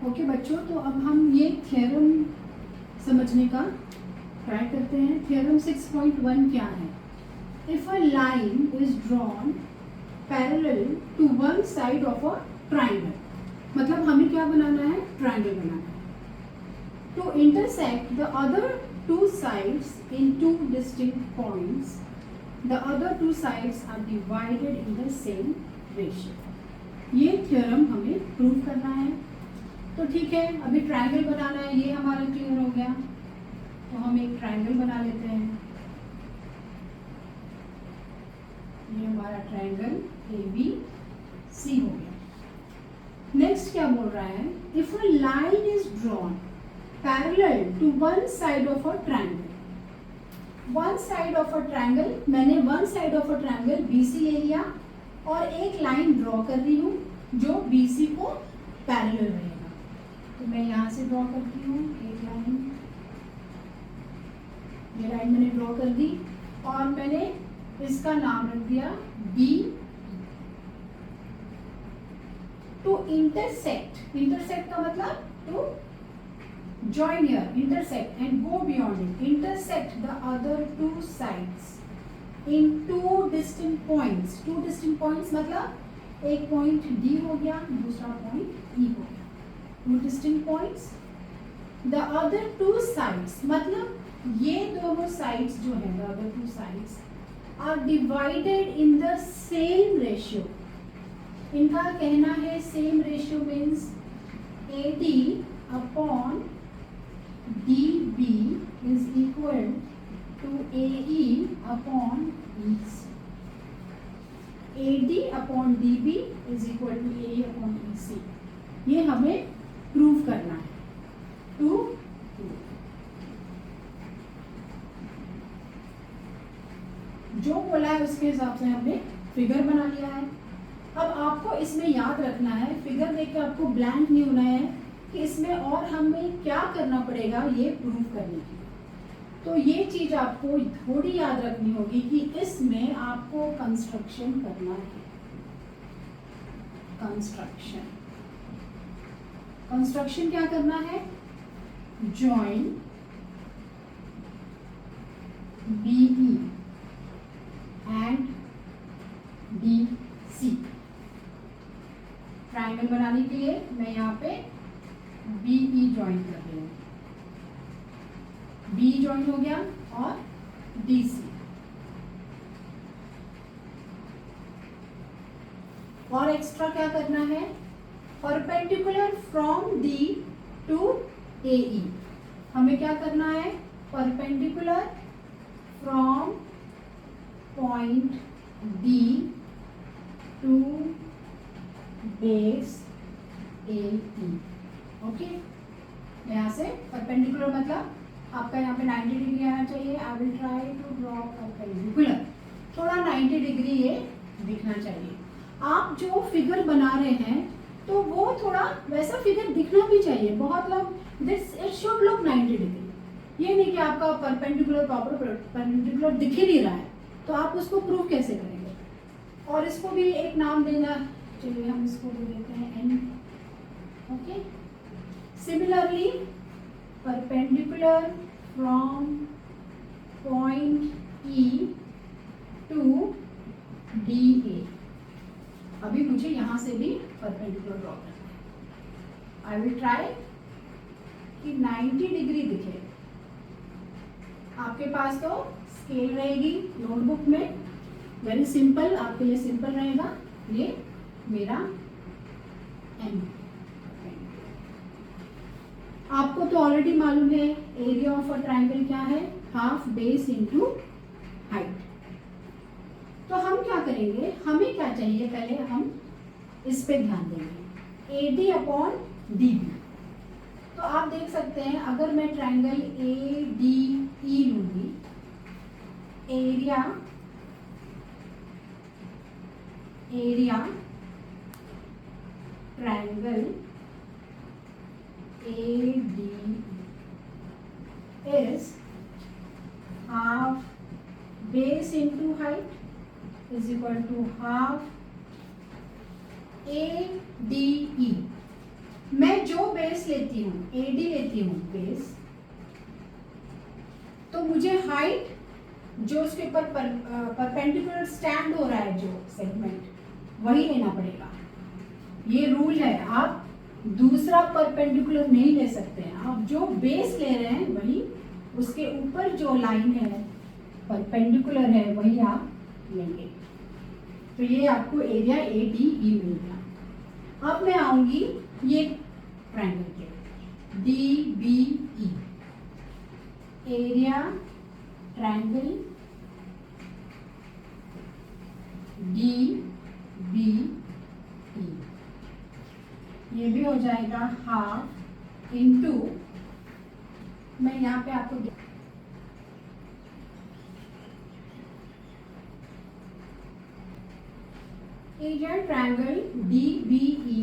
Okay बच्चों, तो अब हम ये थ्योरम समझने का ट्राई करते हैं। थ्योरम 6.1 क्या है? If a line is drawn parallel to one side of a triangle, मतलब हमें क्या बनाना है? ट्राइंगल बनाना है। To intersect the other two sides in two distinct points, the other two sides are divided in the same ratio. ये theorem हमें prove करना है। तो ठीक है, अभी ट्रायंगल बनाना है, ये हमारा क्लियर हो गया। तो हम एक ट्रायंगल बना लेते हैं। ये हमारा ट्रायंगल ABC हो गया। नेक्स्ट क्या बोल रहा है? If a line is drawn parallel to one side of a triangle, one side of a triangle, मैंने one side of a triangle BC ले लिया और एक लाइन ड्रॉ कर रही हूँ जो BC को पैरेलल रहेगा। तो मैं यहाँ से ड्रॉ करती हूँ एक लाइन, ये लाइन मैंने ड्रॉ कर दी और मैंने इसका नाम रख दिया B। टू इंटरसेक्ट, इंटरसेक्ट का मतलब to join here, intersect and go beyond it, intersect the other two sides in two distinct points. Two distinct points मतलब एक पॉइंट D हो गया, दूसरा पॉइंट E हो गया। Two distinct points, the other two sides मतलब ये दोनों साइड्स जो है, the other two sides are divided in the same ratio. इनका कहना है same ratio means AD upon DB is equal to AE upon EC। AD upon DB is equal to AE upon EC। ये हमें prove करना है। To जो बोला है उसके हिसाब से हमने फिगर बना लिया है। अब आपको इसमें याद रखना है, फिगर देख के आपको ब्लैंक नहीं होना है कि इसमें और हमें क्या करना पड़ेगा ये प्रूव करने के लिए। तो ये चीज आपको थोड़ी याद रखनी होगी कि इसमें आपको कंस्ट्रक्शन करना है। कंस्ट्रक्शन, कंस्ट्रक्शन क्या करना है? Join BE and DC। Triangle बनाने के लिए मैं यहाँ पे BE ज्वाइन कर रही हूँ। B ज्वाइन हो गया और DC। और एक्स्ट्रा क्या करना है? Perpendicular from D to AE। हमें क्या करना है? Perpendicular from point D to base AE। Okay, यहाँ से परपेंडिकुलर मतलब आपका यहाँ पे 90 डिग्री आना चाहिए। I will try to draw perpendicular, थोड़ा 90 डिग्री ये दिखना चाहिए। आप जो फिगर बना रहे हैं तो वो थोड़ा वैसा फिगर दिखना भी चाहिए। बहुत लोग this it should look 90 degree, ये नहीं कि आपका परपेंडिकुलर प्रॉपर परपेंडिकुलर दिख ही नहीं रहा है, तो आप उसको प्रूव कैसे करेंगे? और इसको भी एक नाम देना, चलिए हम इसको दे देते हैं N। Okay, similarly perpendicular from point E to DA। अभी मुझे यहाँ से भी परपेंडिकुलर ड्रॉ करना है। आई विल ट्राई कि 90 डिग्री दिखे। आपके पास तो स्केल रहेगी नोटबुक में, वेरी सिंपल, आपके लिए सिंपल रहेगा। ये मेरा M। आपको तो ऑलरेडी मालूम है एरिया ऑफ अ ट्राइंगल क्या है? Half base into height. तो हम क्या करेंगे? हमें क्या चाहिए? पहले हम इस पे ध्यान देंगे, AD अपॉन DB। तो आप देख सकते हैं अगर मैं ट्राइंगल ADE लूंगी, area triangle ADE is half base into height is equal to half ADE। मैं जो बेस लेती हूँ, AD लेती हूँ बेस, तो मुझे हाइट जो उसके ऊपर परपेंडिकुलर स्टैंड हो रहा है जो सेगमेंट, वही लेना पड़ेगा। ये रूल है, आप दूसरा परपेंडिकुलर नहीं ले सकते हैं। आप जो बेस ले रहे हैं वही, उसके ऊपर जो लाइन है परपेंडिकुलर है वही आप लेंगे। तो ये आपको एरिया ADE मिल गया। अब मैं आऊंगी ये ट्रायंगल के DBE, एरिया ट्रायंगल DBE, ये भी हो जाएगा हाफ इंटू, मैं यहाँ पे आपको area triangle DBE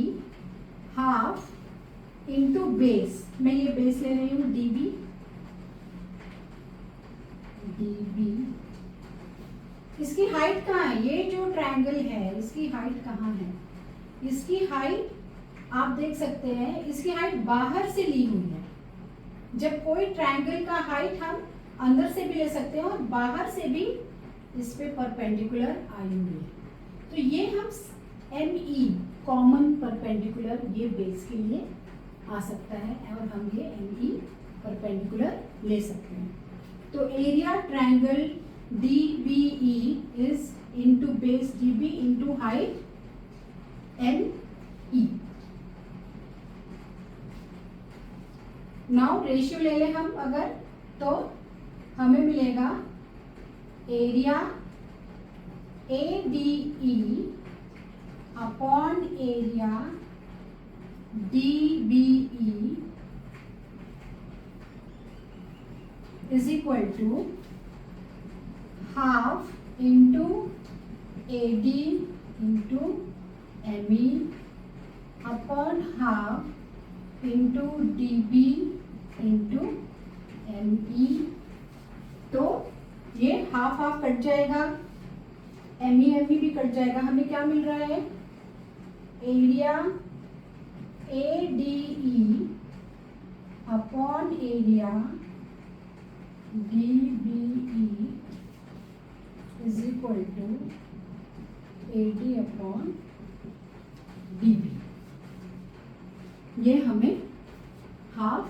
half into base, मैं ये बेस ले रही हूँ DB, इसकी हाइट कहाँ है? ये जो ट्रायंगल है इसकी हाइट कहाँ है? इसकी हाइट आप देख सकते हैं, इसकी हाइट बाहर से ली हुई है। जब कोई ट्रायंगल का हाइट हम अंदर से भी ले सकते हैं और बाहर से भी इस पे परपेंडिकुलर आई हुई है। तो ये हम ME कॉमन परपेंडिकुलर ये बेस के लिए आ सकता है और हम ये ME परपेंडिकुलर ले सकते हैं। तो area triangle DBE is into base DB into height ME। Now ratio ले लें हम अगर, तो हमें मिलेगा area ADE upon area DBE is equal to half into AD into ME upon half into DB into ME। तो ये half half cut जाएगा, ME भी कट जाएगा। हमें क्या मिल रहा है? Area ADE upon area DBE is equal to AD upon DB। ये हमें हाफ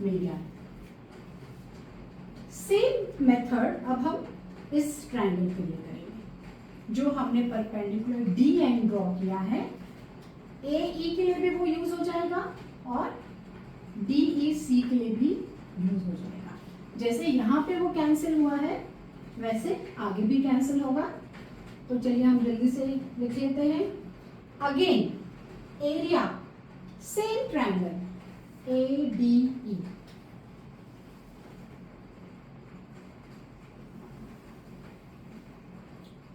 मिल गया। सेम मेथड अब हम इस ट्रायंगल के लिए करेंगे। जो हमने परपेंडिकुलर DN ड्रॉ किया है, AE के लिए भी वो यूज हो जाएगा और DEC के लिए भी यूज हो जाएगा। जैसे यहाँ पे वो कैंसिल हुआ है वैसे आगे भी कैंसिल होगा। तो चलिए हम जल्दी से लिख लेते हैं। Again area same triangle ADE,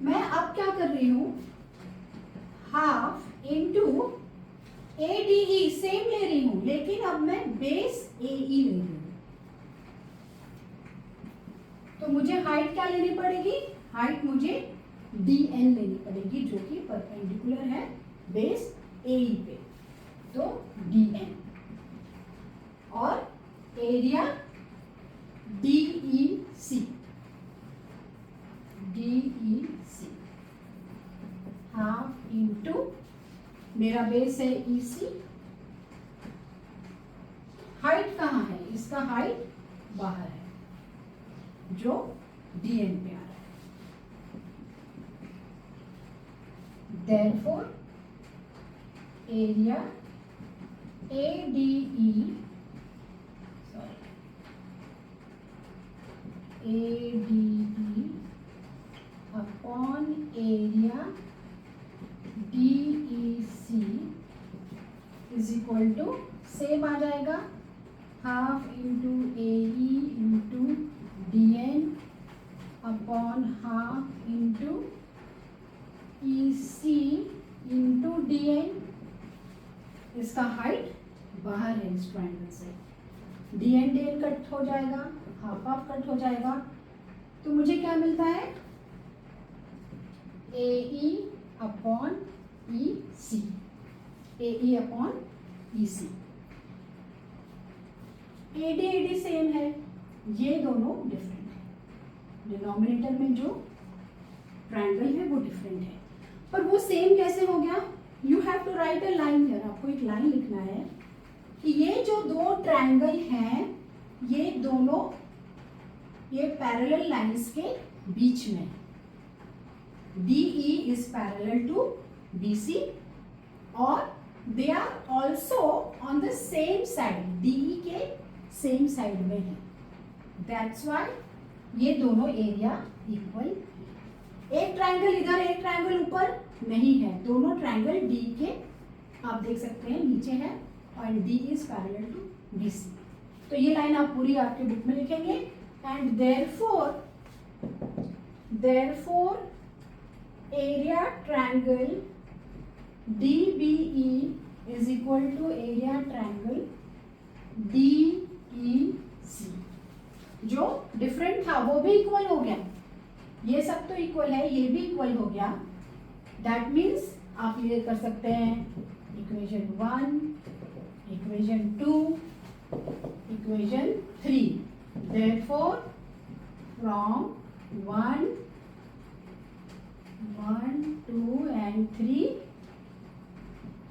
मैं अब क्या कर रही हूं? हाफ इंटू ADE सेम ले रही हूं, लेकिन अब मैं बेस AE ले रही हूं। तो मुझे हाइट क्या लेनी पड़ेगी? हाइट मुझे DN लेनी पड़ेगी जो कि परपेंडिकुलर है बेस AE पे। तो DN और एरिया DEC हाफ इंटू मेरा बेस है EC। हाइट कहाँ है? इसका हाइट बाहर है जो DN पे आ रहा है। Therefore area ADE upon area DEC is equal to same आ जाएगा, half into AE into DN upon half into EC into DN। इसका हाइट बाहर है इस ट्रायंगल से, DN कट हो जाएगा, हाफ हाफ कट हो जाएगा। तो मुझे क्या मिलता है? AE upon EC, AE upon EC। AD AD same है, ये दोनों डिफरेंट है। डिनोमिनेटर में जो ट्रायंगल है वो डिफरेंट है, पर वो सेम कैसे हो गया? You have to write a line here. आपको एक लाइन लिखना है कि ये जो दो ट्रायंगल हैं ये दोनों ये पैरेलल लाइंस के बीच में, DE is parallel to BC और they are also on the same side, DE के सेम साइड में है। दैट्स वाई ये दोनों एरिया इक्वल। एक ट्रायंगल इधर एक ट्रायंगल ऊपर नहीं है, दोनों ट्रायंगल D के आप देख सकते हैं नीचे है और D is parallel to BC। तो ये लाइन आप पूरी आपके बुक में लिखेंगे and therefore area triangle DBE is equal to area triangle DEC। जो डिफरेंट था वो भी इक्वल हो गया, ये सब तो इक्वल है, ये भी इक्वल हो गया। दैट मीन्स आप ये कर सकते हैं equation 1, equation 2, equation 3। therefore from 1, 2 and 3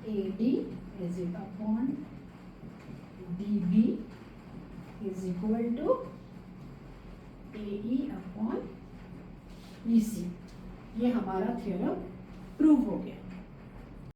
AD is upon DB is equal to AE upon BC। ये हमारा थ्योरम प्रूव हो गया।